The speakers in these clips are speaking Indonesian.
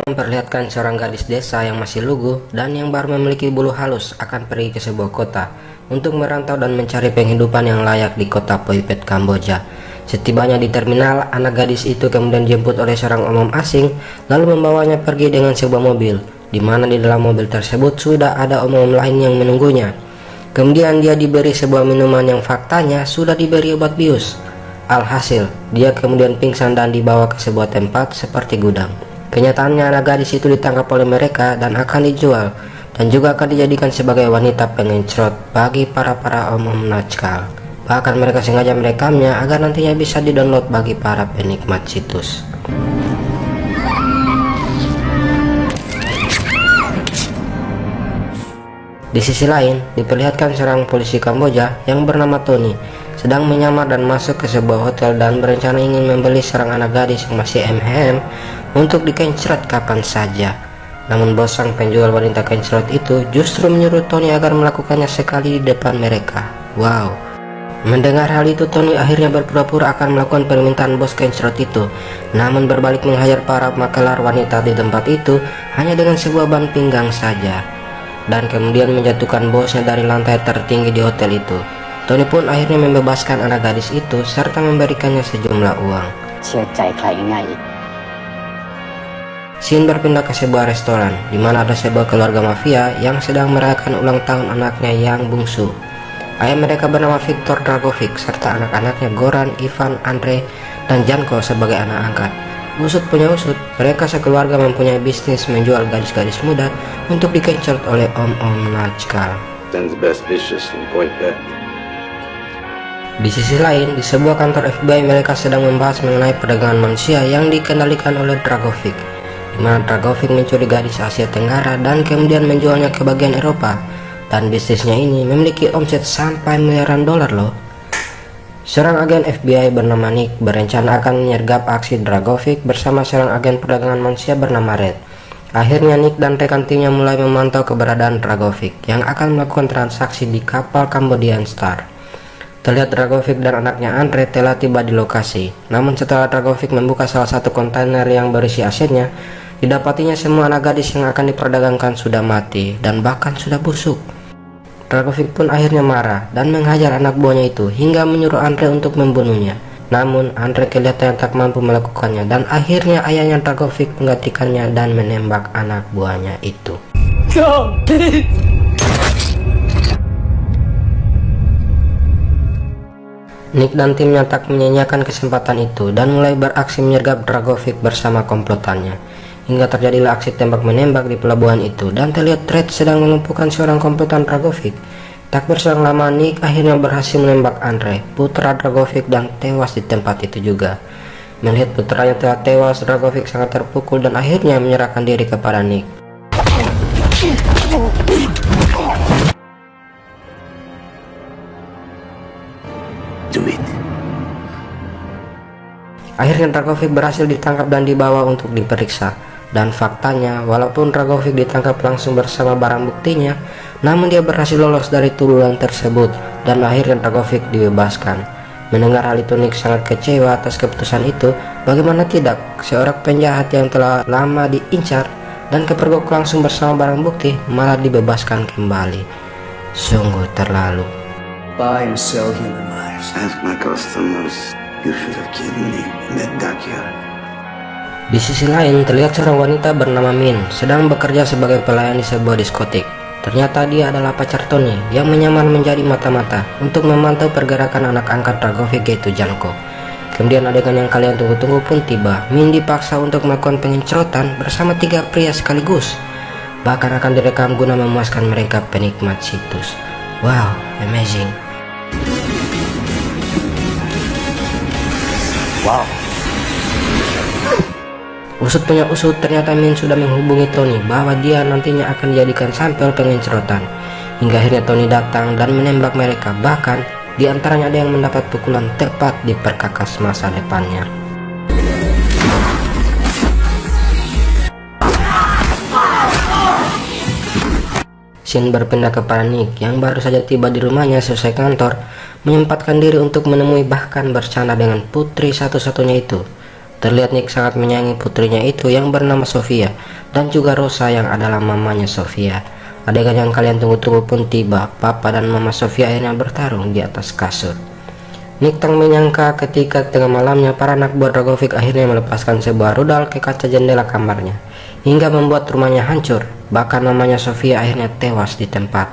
memperlihatkan seorang gadis desa yang masih lugu dan yang baru memiliki bulu halus akan pergi ke sebuah kota untuk merantau dan mencari penghidupan yang layak di kota Phoi Phet, Kamboja. Setibanya di terminal, anak gadis itu kemudian dijemput oleh seorang om asing lalu membawanya pergi dengan sebuah mobil, di mana di dalam mobil tersebut sudah ada om lain yang menunggunya. Kemudian dia diberi sebuah minuman yang faktanya sudah diberi obat bius. Alhasil, dia kemudian pingsan dan dibawa ke sebuah tempat seperti gudang. Kenyataannya anak gadis itu ditangkap oleh mereka dan akan dijual, dan juga akan dijadikan sebagai wanita pengencrot bagi para om-om nakal. Bahkan mereka sengaja merekamnya agar nantinya bisa didownload bagi para penikmat situs. Di sisi lain, diperlihatkan seorang polisi Kamboja yang bernama Tony sedang menyamar dan masuk ke sebuah hotel dan berencana ingin membeli seorang anak gadis yang masih MHM untuk dikencrot kapan saja. Namun bos sang penjual wanita kencrot itu justru menyuruh Tony agar melakukannya sekali di depan mereka. Wow. Mendengar hal itu, Tony akhirnya berpura-pura akan melakukan permintaan bos kencrot itu, namun berbalik menghajar para makelar wanita di tempat itu hanya dengan sebuah ban pinggang saja, dan kemudian menjatuhkan bosnya dari lantai tertinggi di hotel itu. Tony pun akhirnya membebaskan anak gadis itu serta memberikannya sejumlah uang. Scene berpindah ke sebuah restoran di mana ada sebuah keluarga mafia yang sedang merayakan ulang tahun anaknya yang bungsu. Ayah mereka bernama Viktor Dragovic serta anak-anaknya Goran, Ivan, Andre, dan Janko sebagai anak angkat. Usut punya usut, mereka sekeluarga mempunyai bisnis menjual gadis-gadis muda untuk dikencrot oleh om-om nakal. Di sisi lain, di sebuah kantor FBI mereka sedang membahas mengenai perdagangan manusia yang dikendalikan oleh Dragovic, di mana Dragovic mencuri gadis Asia Tenggara dan kemudian menjualnya ke bagian Eropa, dan bisnisnya ini memiliki omset sampai miliaran dolar loh. Seorang agen FBI bernama Nick berencana akan menyergap aksi Dragovic bersama seorang agen perdagangan manusia bernama Red. Akhirnya Nick dan rekan timnya mulai memantau keberadaan Dragovic yang akan melakukan transaksi di kapal Cambodian Star. Terlihat Dragovic dan anaknya Andre telah tiba di lokasi. Namun setelah Dragovic membuka salah satu kontainer yang berisi asetnya, didapatinya semua anak gadis yang akan diperdagangkan sudah mati dan bahkan sudah busuk. Dragovic pun akhirnya marah dan menghajar anak buahnya itu hingga menyuruh Andre untuk membunuhnya. Namun Andre kelihatan tak mampu melakukannya dan akhirnya ayahnya Dragovic menggantikannya dan menembak anak buahnya itu. Nick dan timnya tak menyanyiakan kesempatan itu dan mulai beraksi menyergap Dragovic bersama komplotannya. Hingga terjadilah aksi tembak-menembak di pelabuhan itu dan terlihat Red sedang melumpuhkan seorang komplotan Dragovic. Tak berselang lama Nick akhirnya berhasil menembak Andre, putra Dragovic, dan tewas di tempat itu juga. Melihat putranya telah tewas, Dragovic sangat terpukul dan akhirnya menyerahkan diri kepada Nick. Akhirnya Dragovic berhasil ditangkap dan dibawa untuk diperiksa. Dan faktanya, walaupun Dragovic ditangkap langsung bersama barang buktinya, namun dia berhasil lolos dari tuduhan tersebut dan akhirnya Dragovic dibebaskan. Mendengar hal itu, Nick sangat kecewa atas keputusan itu. Bagaimana tidak, seorang penjahat yang telah lama diincar dan kepergok langsung bersama barang bukti malah dibebaskan kembali. Sungguh terlalu. Buy and sell human lives. Ask my customers. You should have killed me in that backyard. Di sisi lain, terlihat seorang wanita bernama Min sedang bekerja sebagai pelayan di sebuah diskotik. Ternyata dia adalah pacar Tony yang menyamar menjadi mata-mata untuk memantau pergerakan anak angkat Dragovic, yaitu Janko. Kemudian adegan yang kalian tunggu-tunggu pun tiba. Min dipaksa untuk melakukan pengencrotan bersama 3 pria sekaligus. Bahkan akan direkam guna memuaskan mereka penikmat situs. Wow, amazing. Wow. Usut punya usut, ternyata Min sudah menghubungi Tony bahwa dia nantinya akan dijadikan sampel pengencrotan. Hingga akhirnya Tony datang dan menembak mereka. Bahkan di antaranya ada yang mendapat pukulan tepat di perkakas masa depannya. Scene berpindah kepada Nick yang baru saja tiba di rumahnya selesai kantor, menyempatkan diri untuk menemui bahkan bercanda dengan putri satu-satunya itu. Terlihat Nick sangat menyayangi putrinya itu yang bernama Sofia dan juga Rosa yang adalah mamanya Sofia. Adegan yang kalian tunggu-tunggu pun tiba. Papa dan mama Sofia akhirnya bertarung di atas kasur. Nick tak menyangka ketika tengah malamnya para anak buah Dragovic akhirnya melepaskan sebuah rudal ke kaca jendela kamarnya hingga membuat rumahnya hancur. Bahkan mamanya Sofia akhirnya tewas di tempat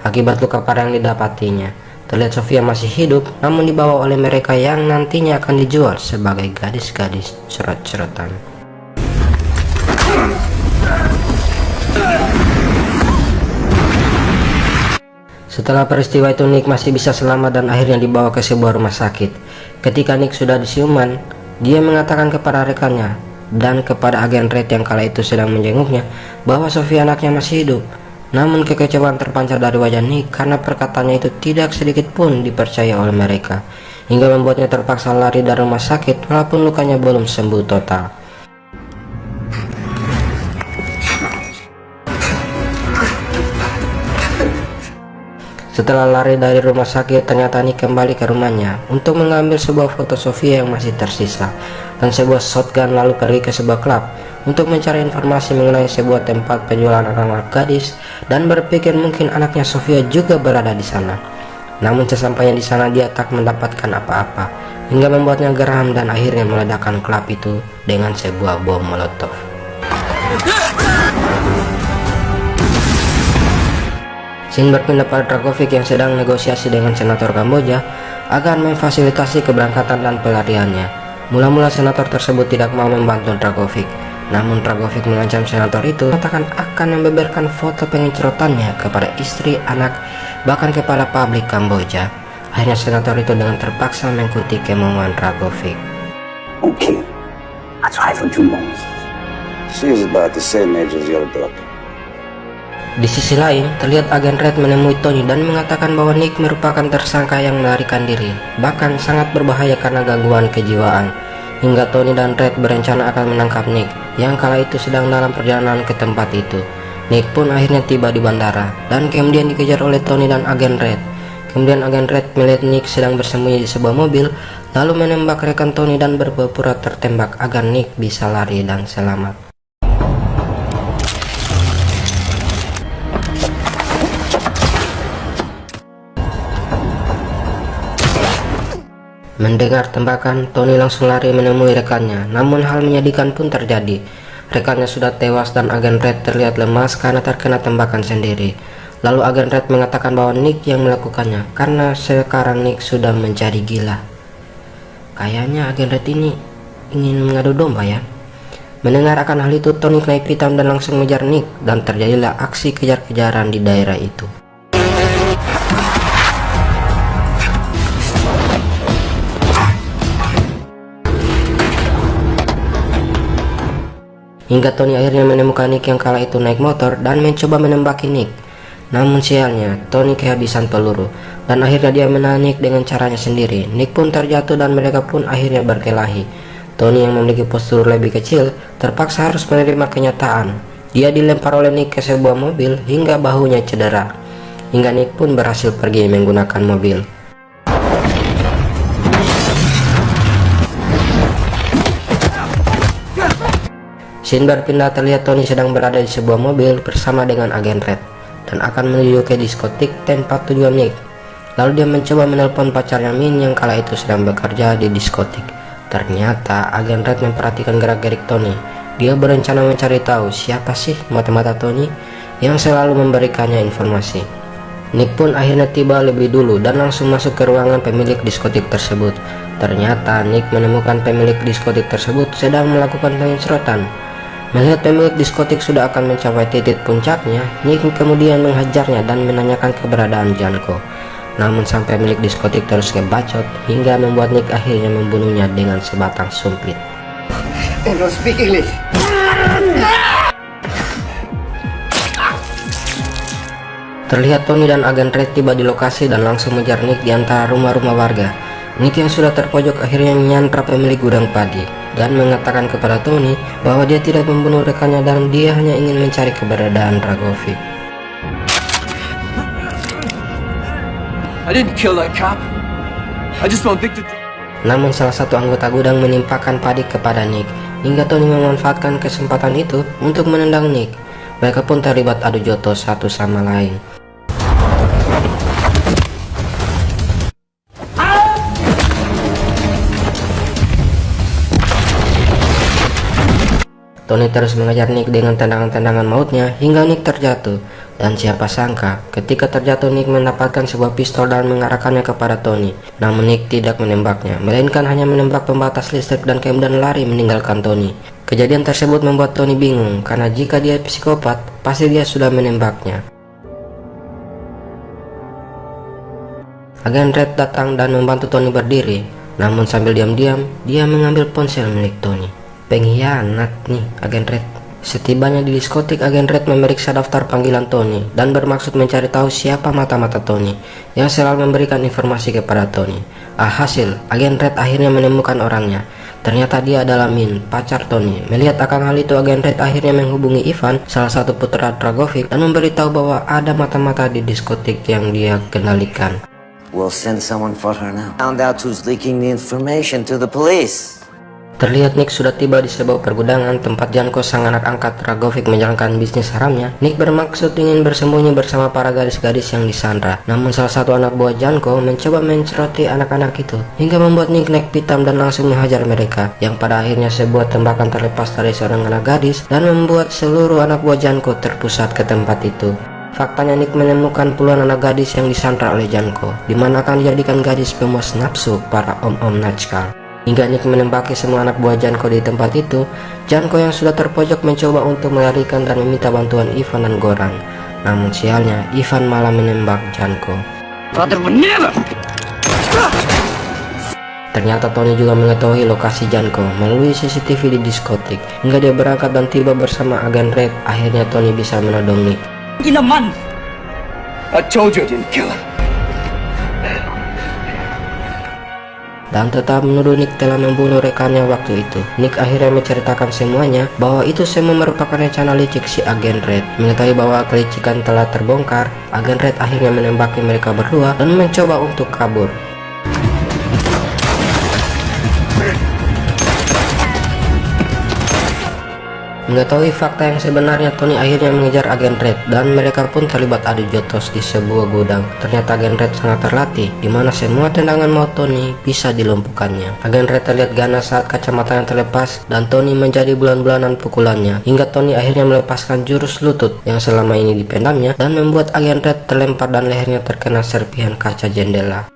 akibat luka parah yang didapatinya. Terlihat Sofia masih hidup namun dibawa oleh mereka yang nantinya akan dijual sebagai gadis-gadis surut-surutan. Setelah peristiwa itu Nick masih bisa selamat dan akhirnya dibawa ke sebuah rumah sakit. Ketika Nick sudah disiuman, dia mengatakan kepada rekannya dan kepada agen Red yang kala itu sedang menjenguknya bahwa Sofia anaknya masih hidup. Namun kekecewaan terpancar dari wajah Nick karena perkataannya itu tidak sedikit pun dipercaya oleh mereka, hingga membuatnya terpaksa lari dari rumah sakit walaupun lukanya belum sembuh total. Setelah lari dari rumah sakit, ternyata Nick kembali ke rumahnya untuk mengambil sebuah foto Sofia yang masih tersisa dan sebuah shotgun, lalu pergi ke sebuah klub untuk mencari informasi mengenai sebuah tempat penjualan anak-anak gadis dan berpikir mungkin anaknya Sofia juga berada di sana. Namun sesampainya di sana dia tak mendapatkan apa-apa hingga membuatnya geram dan akhirnya meledakkan klub itu dengan sebuah bom molotov. Scene berpindah pada Dragovic yang sedang negosiasi dengan senator Kamboja agar memfasilitasi keberangkatan dan pelariannya. Mula-mula senator tersebut tidak mau membantu Dragovic, namun Dragovic mengancam senator itu mengatakan akan membeberkan foto pengincerotannya kepada istri, anak, bahkan kepada publik Kamboja. Akhirnya senator itu dengan terpaksa mengikuti kemauan Dragovic. Okay. I try for 2 months. She is about the same age as your daughter. Di sisi lain, terlihat agen Red menemui Tony dan mengatakan bahwa Nick merupakan tersangka yang melarikan diri, bahkan sangat berbahaya karena gangguan kejiwaan. Hingga Tony dan Red berencana akan menangkap Nick yang kala itu sedang dalam perjalanan ke tempat itu. Nick pun akhirnya tiba di bandara dan kemudian dikejar oleh Tony dan agen Red. Kemudian agen Red melihat Nick sedang bersembunyi di sebuah mobil, lalu menembak rekan Tony dan berpura-pura tertembak agar Nick bisa lari dan selamat. Mendengar tembakan, Tony langsung lari menemui rekannya, namun hal menyedihkan pun terjadi. Rekannya sudah tewas dan agen Red terlihat lemas karena terkena tembakan sendiri. Lalu agen Red mengatakan bahwa Nick yang melakukannya karena sekarang Nick sudah menjadi gila. Kayaknya agen Red ini ingin mengadu domba ya. Mendengar akan hal itu, Tony naik pitam dan langsung mengejar Nick dan terjadilah aksi kejar-kejaran di daerah itu. Hingga Tony akhirnya menemukan Nick yang kala itu naik motor dan mencoba menembaki Nick. Namun sialnya, Tony kehabisan peluru dan akhirnya dia menahan Nick dengan caranya sendiri. Nick pun terjatuh dan mereka pun akhirnya berkelahi. Tony yang memiliki postur lebih kecil terpaksa harus menerima kenyataan. Dia dilempar oleh Nick ke sebuah mobil hingga bahunya cedera. Hingga Nick pun berhasil pergi menggunakan mobil. Scene berpindah, terlihat Tony sedang berada di sebuah mobil bersama dengan agen Red dan akan menuju ke diskotik tempat tujuan Nick. Lalu dia mencoba menelpon pacarnya Min yang kala itu sedang bekerja di diskotik. Ternyata agen Red memperhatikan gerak-gerik Tony. Dia berencana mencari tahu siapa sih mata-mata Tony yang selalu memberikannya informasi. Nick pun akhirnya tiba lebih dulu dan langsung masuk ke ruangan pemilik diskotik tersebut. Ternyata Nick menemukan pemilik diskotik tersebut sedang melakukan pengincerotan. Melihat pemilik diskotik sudah akan mencapai titik puncaknya, Nick kemudian menghajarnya dan menanyakan keberadaan Janko. Namun sang pemilik diskotik terus ngebacot hingga membuat Nick akhirnya membunuhnya dengan sebatang sumpit. I don't speak English. Terlihat Tony dan agen Red tiba di lokasi dan langsung mengejar Nick di antara rumah-rumah warga. Nick yang sudah terpojok akhirnya menyandra pemilik gudang padi dan mengatakan kepada Tony bahwa dia tidak membunuh rekannya dan dia hanya ingin mencari keberadaan Dragovic. I didn't kill that cop. I just found Victor. Namun salah satu anggota gudang menimpakan padi kepada Nick, hingga Tony memanfaatkan kesempatan itu untuk menendang Nick. Mereka pun terlibat adu jotos satu sama lain. Tony terus mengejar Nick dengan tendangan-tendangan mautnya hingga Nick terjatuh. Dan siapa sangka ketika terjatuh Nick mendapatkan sebuah pistol dan mengarahkannya kepada Tony. Namun Nick tidak menembaknya, melainkan hanya menembak pembatas listrik dan kemudian lari meninggalkan Tony. Kejadian tersebut membuat Tony bingung karena jika dia psikopat, pasti dia sudah menembaknya. Agen Red datang dan membantu Tony berdiri. Namun sambil diam-diam, dia mengambil ponsel milik Tony. Pengkhianat nih Agen Red. Setibanya di diskotik, Agen Red memeriksa daftar panggilan Tony dan bermaksud mencari tahu siapa mata-mata Tony yang selalu memberikan informasi kepada Tony. Alhasil, Agen Red akhirnya menemukan orangnya. Ternyata dia adalah Min, pacar Tony. Melihat akan hal itu, Agen Red akhirnya menghubungi Ivan, salah satu putra Dragovic, dan memberitahu bahwa ada mata-mata di diskotik yang dia kendalikan. We'll send someone for her now. Found out who's leaking the information to the police. Terlihat Nick sudah tiba di sebuah pergudangan tempat Janko sang anak angkat Dragovic menjalankan bisnis haramnya. Nick bermaksud ingin bersembunyi bersama para gadis-gadis yang disandra. Namun salah satu anak buah Janko mencoba menceroti anak-anak itu hingga membuat Nick naik pitam dan langsung menghajar mereka, yang pada akhirnya sebuah tembakan terlepas dari seorang anak gadis dan membuat seluruh anak buah Janko terpusat ke tempat itu. Faktanya Nick menemukan puluhan anak gadis yang disandra oleh Janko, di mana akan dijadikan gadis pemuas nafsu para om-om Najkal. Hingga Nick menembaki semua anak buah Janko di tempat itu. Janko yang sudah terpojok mencoba untuk melarikan dan meminta bantuan Ivan dan Goran. Namun sialnya, Ivan malah menembak Janko. Ternyata Tony juga mengetahui lokasi Janko melalui CCTV di diskotik. Hingga dia berangkat dan tiba bersama Agen Red. Akhirnya Tony bisa menodong Nick. In a month. I told you I didn't kill her. Dan tetap menuduh Nick telah membunuh rekannya waktu itu. Nick akhirnya menceritakan semuanya bahwa itu semua merupakan rencana licik si Agen Red. Mengetahui bahwa kelicikan telah terbongkar, Agen Red akhirnya menembaki mereka berdua dan mencoba untuk kabur. Mengetahui fakta yang sebenarnya, Tony akhirnya mengejar Agen Red dan mereka pun terlibat adu jotos di sebuah gudang. Ternyata Agen Red sangat terlatih, di mana semua tendangan maut Tony bisa dilumpuhkannya. Agen Red terlihat ganas saat kacamatanya terlepas dan Tony menjadi bulan-bulanan pukulannya, hingga Tony akhirnya melepaskan jurus lutut yang selama ini dipendamnya dan membuat Agen Red terlempar dan lehernya terkena serpihan kaca jendela.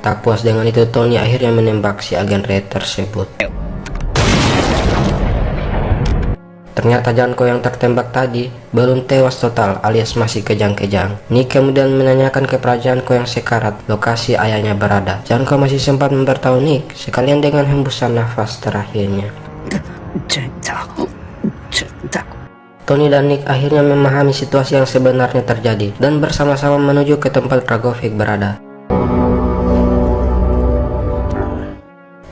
Tak puas dengan itu, Tony akhirnya menembak si Agen Red tersebut. Ternyata Janko yang tertembak tadi belum tewas total alias masih kejang-kejang. Nick kemudian menanyakan kepada Janko yang sekarat lokasi ayahnya berada. Janko masih sempat memberitahu Nick sekalian dengan hembusan nafas terakhirnya. Tony dan Nick akhirnya memahami situasi yang sebenarnya terjadi dan bersama-sama menuju ke tempat Dragovic berada.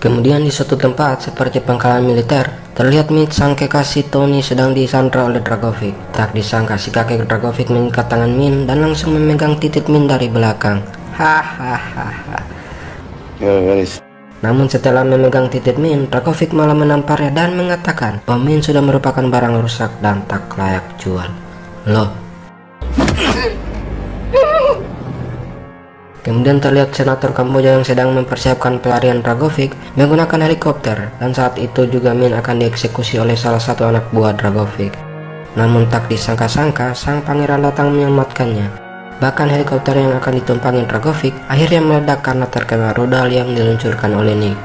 Kemudian di suatu tempat seperti pangkalan militer, terlihat Min sang kekasih Tony sedang disandra oleh Dragovic. Tak disangka si kakek Dragovic mengikat tangan Min dan langsung memegang titik Min dari belakang. Hahaha. Namun setelah memegang titik Min, Dragovic malah menamparnya dan mengatakan bahwa Min sudah merupakan barang rusak dan tak layak jual. Loh. Kemudian terlihat senator Kamboja yang sedang mempersiapkan pelarian Dragovic menggunakan helikopter, dan saat itu juga Min akan dieksekusi oleh salah satu anak buah Dragovic. Namun tak disangka-sangka, sang pangeran datang menyelamatkannya. Bahkan helikopter yang akan ditumpangi Dragovic akhirnya meledak karena terkena rudal yang diluncurkan oleh Nick.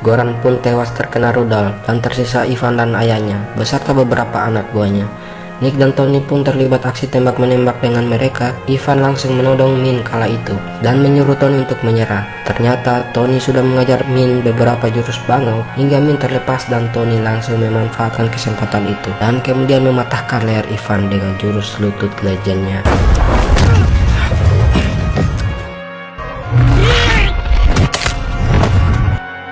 Goran pun tewas terkena rudal dan tersisa Ivan dan ayahnya beserta beberapa anak buahnya. Nick dan Tony pun terlibat aksi tembak-menembak dengan mereka. Ivan langsung menodong Min kala itu dan menyuruh Tony untuk menyerah. Ternyata Tony sudah mengajar Min beberapa jurus bangau hingga Min terlepas dan Tony langsung memanfaatkan kesempatan itu dan kemudian mematahkan leher Ivan dengan jurus lutut legendnya.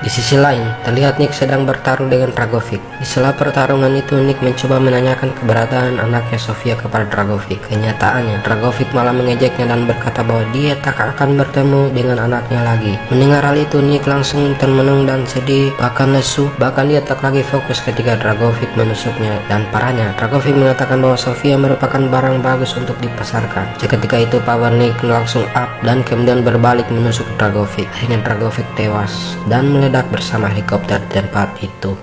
Di sisi lain, terlihat Nick sedang bertarung dengan Dragovic. Di sela pertarungan itu, Nick mencoba menanyakan keberadaan anaknya Sofia kepada Dragovic. Kenyataannya, Dragovic malah mengejeknya dan berkata bahwa dia tak akan bertemu dengan anaknya lagi. Mendengar hal itu, Nick langsung termenung dan sedih, bahkan lesu. Bahkan dia tak lagi fokus ketika Dragovic menusuknya. Dan parahnya, Dragovic mengatakan bahwa Sofia merupakan barang bagus untuk dipasarkan. Seketika itu, power Nick langsung up dan kemudian berbalik menusuk Dragovic. Akhirnya Dragovic tewas dan meledak bersama helikopter di tempat itu.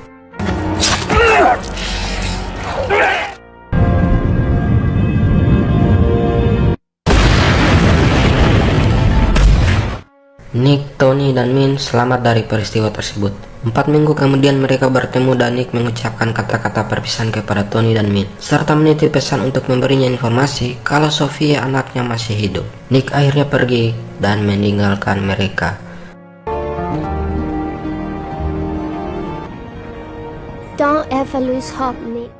Nick, Tony, dan Min selamat dari peristiwa tersebut. 4 minggu kemudian mereka bertemu dan Nick mengucapkan kata-kata perpisahan kepada Tony dan Min, serta menitip pesan untuk memberinya informasi kalau Sofia anaknya masih hidup. Nick akhirnya pergi dan meninggalkan mereka. Don't ever lose hope, Nick.